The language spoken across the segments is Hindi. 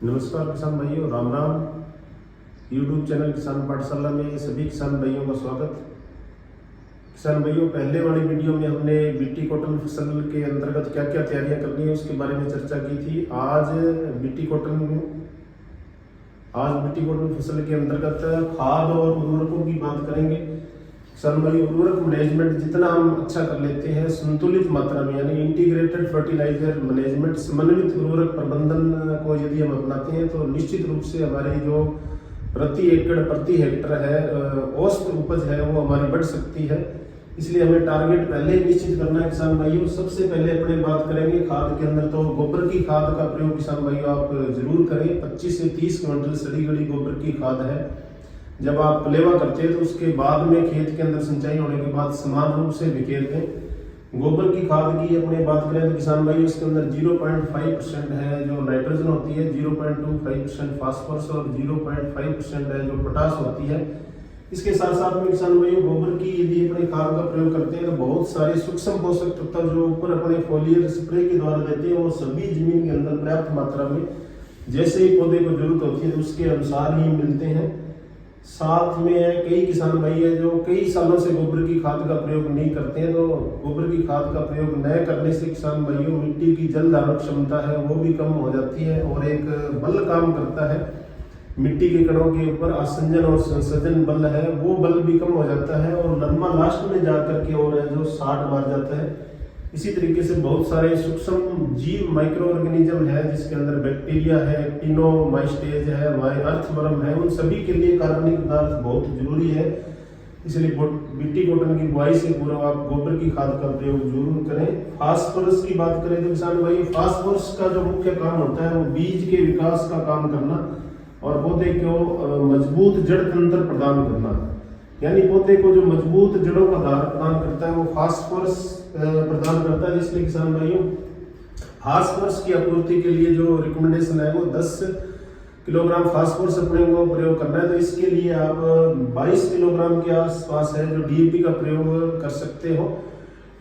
नमस्कार किसान भाइयों, राम राम। यूट्यूब चैनल किसान पाठशाला में सभी किसान भाइयों का स्वागत। किसान भाइयों, पहले वाली वीडियो में हमने बीटी कॉटन फसल के अंतर्गत क्या क्या तैयारियां करनी है उसके बारे में चर्चा की थी। आज बीटी कॉटन फसल के अंतर्गत खाद और उर्वरकों की बात करेंगे। किसान भाई, उर्वरक मैनेजमेंट जितना हम अच्छा कर लेते हैं संतुलित मात्रा में, यानी इंटीग्रेटेड फर्टिलाइजर मैनेजमेंट, समन्वित उर्वरक प्रबंधन को यदि हम अपनाते हैं तो निश्चित रूप से हमारी जो प्रति एकड़ प्रति हेक्टर है औसत उपज है वो हमारी बढ़ सकती है। इसलिए हमें टारगेट पहले ही निश्चित करना है। किसान भाइयों, सबसे पहले अपने बात करेंगे खाद के अंदर, तो गोबर की खाद का प्रयोग किसान भाइयों आप जरूर करें। 25 से 30 क्विंटल सड़ी गली गोबर की खाद है। जब आप पलेवा करते हैं तो उसके बाद में खेत के अंदर सिंचाई होने के बाद समान रूप से बिखेर दें। गोबर की खाद की अपने बात करें तो किसान भाई इसके अंदर 0.5% है जो नाइट्रोजन होती है, 0.25% फास्फोरस और 0.5% है जो पोटास होती है। इसके साथ साथ में किसान भाई गोबर की यदि अपने खाद का प्रयोग करते हैं तो बहुत सारे सूक्ष्म पोषक तत्व जो ऊपर अपने फोलियर स्प्रे के द्वारा देते हैं वो सभी जमीन के अंदर पर्याप्त मात्रा में जैसे ही पौधे को जरूरत होती है उसके अनुसार ही मिलते हैं। साथ में कई किसान भाई है जो कई सालों से गोबर की खाद का प्रयोग नहीं करते हैं, तो गोबर की खाद का प्रयोग न करने से किसान भाइयों मिट्टी की जल धारण क्षमता है वो भी कम हो जाती है और एक बल काम करता है मिट्टी के कणों के ऊपर, आसंजन और संसर्जन बल है वो बल भी कम हो जाता है और लम्बा लास्ट में जाकर के और जो 60 मार जाता है। इसी तरीके से बहुत सारे सूक्ष्म जीव माइक्रो ऑर्गेनिज्म है जिसके अंदर बैक्टीरिया है, एक्टिनोमाइस्टेज है, हमारे अर्थवर्म है, उन सभी के लिए कार्बनिक पदार्थ बहुत जरूरी है। इसलिए बीटी कॉटन की बुआई से पूर्व आप गोबर की खाद का प्रयोग जरूर करें। फास्फोरस की बात करें तो किसान भाई फास्फोरस का जो मुख्य काम होता है वो बीज के विकास का काम करना और पौधे को मजबूत जड़ तंत्र प्रदान करना, यानी पौधे को जो मजबूत जड़ों का आधार प्रदान करता है वो फास्फोरस प्रदान करता है। इसलिए किसान भाइयों फास्फोरस की आपूर्ति के लिए जो रिकमेंडेशन है वो 10 किलोग्राम फास्फोरस अपने को प्रयोग करना है। तो इसके लिए आप 22 किलोग्राम के आसपास है जो डीएपी का प्रयोग कर सकते हो।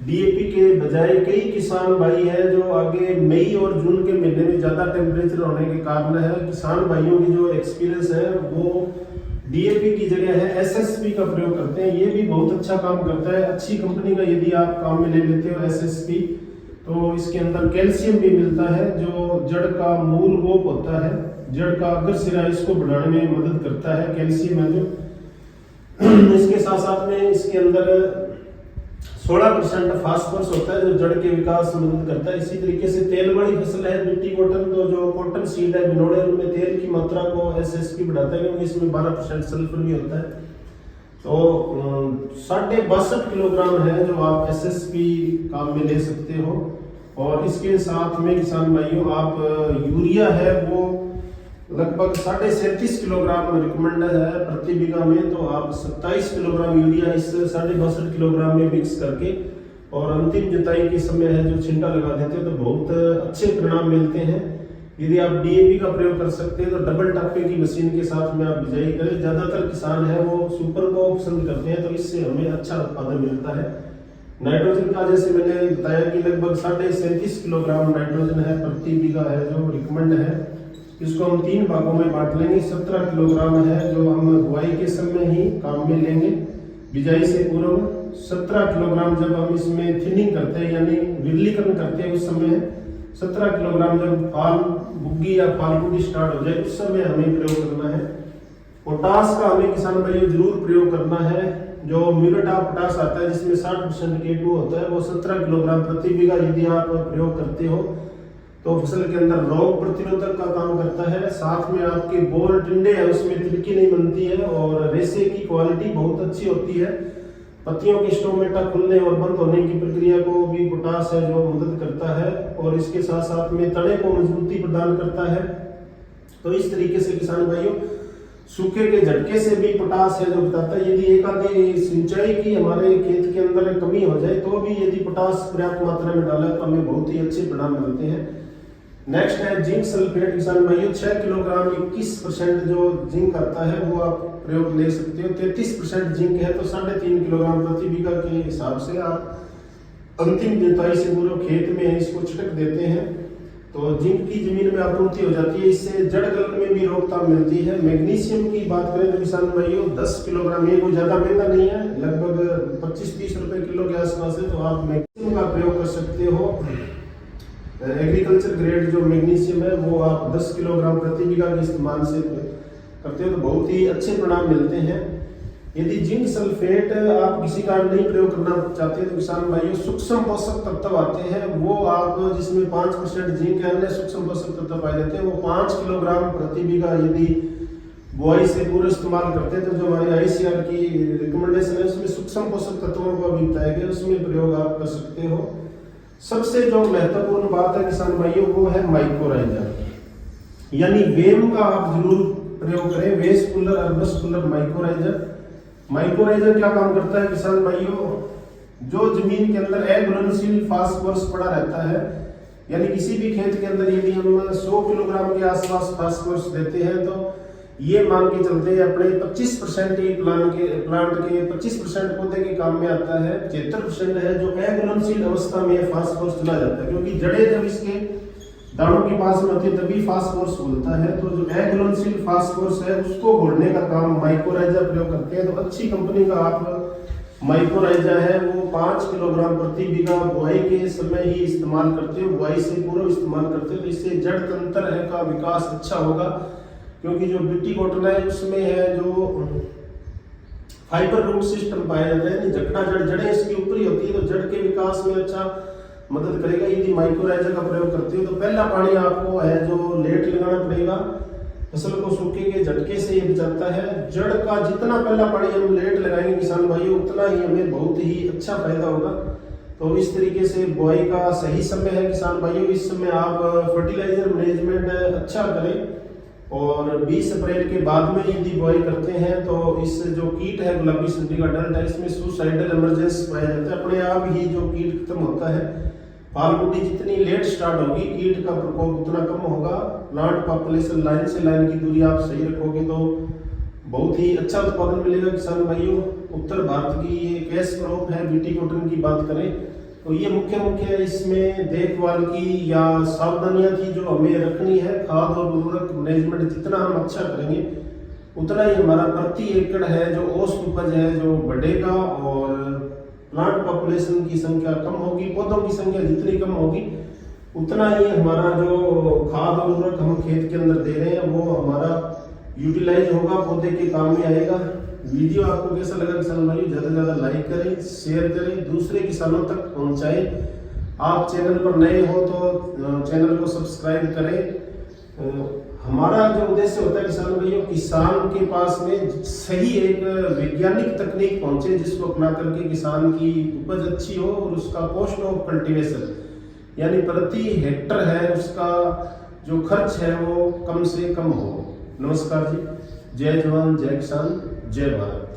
डीएपी के बजाय कई किसान भाई है जो आगे मई और जून के महीने में ज्यादा टेम्परेचर होने के कारण है किसान भाइयों की जो एक्सपीरियंस है वो डीएपी की जगह है एसएसपी का प्रयोग करते हैं। ये भी बहुत अच्छा काम करता है। अच्छी कंपनी का यदि आप काम में ले लेते हो एसएसपी तो इसके अंदर कैल्शियम भी मिलता है जो जड़ का मूल गोप होता है, जड़ का अग्र सिरा, इसको बढ़ाने में मदद करता है कैल्शियम है जो। इसके साथ साथ में इसके अंदर 16% फास्फोरस होता है जो जड़ के विकास में मदद करता है। इसी तरीके से तेल वाली फसल है बीटी कॉटन, तो जो कॉटन सीड है बिनोड़े उनमें तेल की मात्रा को एसएसपी बढ़ाता है क्योंकि इसमें 12% सल्फर भी होता है। तो 62.5 किलोग्राम है जो आप एसएसपी काम में ले सकते हो। और इसके साथ में किसान भाइयों आप यूरिया है वो लगभग 37.5 किलोग्राम रिकमेंडेड है प्रति बीघा में, तो आप 27 किलोग्राम यूरिया इस 62.5 किलोग्राम में मिक्स करके और अंतिम जुताई के समय है जो छिंटा लगा देते हो तो बहुत अच्छे परिणाम मिलते हैं। यदि आप डीएपी का प्रयोग कर सकते हैं तो डबल टप्पे की मशीन के साथ में आप बिजाई करें। ज्यादातर किसान है वो सुपर को पसंद करते हैं तो इससे हमें अच्छा उत्पादन मिलता है। नाइट्रोजन का जैसे मैंने बताया कि लगभग 37.5 किलोग्राम नाइट्रोजन है प्रति बीघा है जो रिकमेंड है। इसको हम 3 भागों में बांट लेंगे। 17 किलोग्राम है जो हम बुआई के समय ही काम में लेंगे बिजाई से पूर्व। 17 किलोग्राम जब हम इसमें थिनिंग करते हैं यानी विरलीकरण करते हैं उस समय। 17 किलोग्राम जब फाल बुग्गी या फाल बुग्गी स्टार्ट हो जाए उस समय हमें प्रयोग करना है। पोटास का हमें किसान भाइयों जरूर प्रयोग करना है। जो म्यूरेट ऑफ पोटास आता है जिसमें 60% K2 होता है वो 17 किलोग्राम प्रति बीघा यदि आप प्रयोग करते हो तो फसल के अंदर रोग प्रतिरोधक का काम करता है। साथ में आपके बोल टिंडे है उसमें तिलकी नहीं बनती है और रेशे की क्वालिटी बहुत अच्छी होती है। पत्तियों के स्टोमेटा खुलने और बंद होने की प्रक्रिया को भी पोटास है जो मदद करता है और इसके साथ साथ में तने को मजबूती प्रदान करता है। तो इस तरीके से किसान भाइयों सूखे के झटके से भी पोटास है जो बताता है। यदि एक आधी सिंचाई की हमारे खेत के अंदर कमी हो जाए तो भी यदि पोटास पर्याप्त मात्रा में डाला तो हमें बहुत ही अच्छे परिणाम मिलते हैं। नेक्स्ट है जिंक सल्फेट। किसान भाइयों 6 किलोग्राम 21% जो जिंक आता है वो आप प्रयोग ले सकते हो। 33% जिंक है तो 3.5 किलोग्राम प्रति बीघा के हिसाब से आप अंतिम जुताई से पूर्व खेत में इसको छिड़क देते हैं। तो जिंक की जमीन में आपूर्ति हो जाती है, इससे जड़ गलन में भी रोकथाम मिलती है। मैग्नीशियम की बात करें तो किसान भाइयों 10 किलोग्राम, ये कोई ज़्यादा महंगा नहीं है, लगभग 25-30 रुपए किलो के आसपास है, तो आप मैग्नीशियम का प्रयोग कर सकते हो। एग्रीकल्चर ग्रेड जो मैग्नीशियम है वो आप 10 किलोग्राम प्रति बीघा के इस्तेमाल से करते हो तो बहुत ही अच्छे परिणाम मिलते हैं। यदि जिंक सल्फेट आप किसी कारण नहीं प्रयोग करना चाहते तो किसान भाइयों सूक्ष्म पोषक तत्व आते हैं, वो आप जिसमें 5% जिंक अन्य सूक्ष्म पोषक तत्व पाए जाते हैं, वो 5 किलोग्राम प्रति बीघा यदि बुआई से पूरा इस्तेमाल करते हैं तो जो हमारी ICAR की रिकमेंडेशन है उसमें सूक्ष्म पोषक तत्वों को भी बताया गया, उसमें प्रयोग आप कर सकते हो। सबसे जो महत्वपूर्ण बात है किसान भाइयों वो है माइक्रोराइजा, यानी वेम का आप जरूर प्रयोग करें, वेस्कुलर अर्बस्कुलर माइक्रोराइजा। माइक्रोराइजा क्या काम करता है किसान भाइयों, जो जमीन के अंदर अघुलनशील फास्फोरस पड़ा रहता है, यानी किसी भी खेत के अंदर यदि हम 100 किलोग्राम के आसपास फास्फोरस देते हैं तो ये मान के चलते हैं अपने 25% ही प्लांट के 25% पौधे के काम में आता है, 73% है जो अघुलनशील अवस्था में फास्फोरस चला जाता है, क्योंकि जड़ें जब इसके दानों के पास में होती है तभी फास्फोरस घुलता है, तो जो अघुलनशील फास्फोरस है उसको घोलने का काम माइक्रोराइजा प्रयोग करते हैं। तो अच्छी कंपनी का आप माइक्रोराइजा है वो 5 किलोग्राम प्रति बीघा बुआई के समय ही इस्तेमाल करते हो, बुआई से पूर्व इस्तेमाल करते हो, तो इससे जड़ तंत्र है का विकास अच्छा होगा, क्योंकि जो बिट्टी कॉटन है उसमें है जो फाइबर रूट सिस्टम पाया जाता है, जकड़ा जड़ें इसकी ऊपरी होती है तो जड़ के विकास में अच्छा मदद करेगा। यदि माइक्रोराइजा का प्रयोग करते हो तो पहला पानी आपको है जो लेट लगाना पड़ेगा, फसल को सूखे के झटके से ये बचाता है। जड़ का जितना पहला पानी हम लेट लगाएंगे किसान भाइयों उतना ही हमें बहुत ही अच्छा फायदा होगा। तो इस तरीके से बुआई का सही समय है किसान भाइयों, इस समय आप फर्टिलाइजर मैनेजमेंट अच्छा करें, और 20 अप्रैल के बाद में यदि बुआई करते हैं तो इस जो कीट है गुलाबी सुंडी का डंठ है इसमें सुसाइडल इमरजेंसी पाया जाता है, अपने आप ही जो कीट खत्म होता है। फाल बूटी जितनी लेट स्टार्ट होगी कीट का प्रकोप उतना कम होगा। प्लांट पॉपुलेशन लाइन से लाइन की दूरी आप सही रखोगे तो बहुत ही अच्छा उत्पादन मिलेगा किसान भाइयों। उत्तर भारत की ये कैश क्रॉप है, बीटी कॉटन की बात करें तो ये मुख्य इसमें देखभाल की या सावधानियां थी जो हमें रखनी है। खाद और उर्वरक मैनेजमेंट जितना हम अच्छा करेंगे उतना ही हमारा प्रति एकड़ है जो औसत उपज है जो बढ़ेगा, और प्लांट पॉपुलेशन की संख्या कम होगी, पौधों की संख्या जितनी कम होगी उतना ही हमारा जो खाद और उर्वरक हम खेत के अंदर दे रहे हैं वो हमारा यूटिलाइज होगा, पौधे के काम में आएगा। वीडियो आपको कैसा लगा किसान भाई, ज़्यादा से ज़्यादा लाइक करें, शेयर करें, दूसरे किसानों तक पहुंचाएं। आप चैनल पर नए हो तो चैनल को सब्सक्राइब करें। हमारा जो उद्देश्य होता है किसान भाइयों, किसान के पास में सही एक वैज्ञानिक तकनीक पहुंचे जिसको अपना करके किसान की उपज अच्छी हो और उसका कॉस्ट ऑफ कल्टीवेशन यानी प्रति हेक्टर है उसका जो खर्च है वो कम से कम हो। नमस्कार जी, जय जवान जय किसान जय भारत।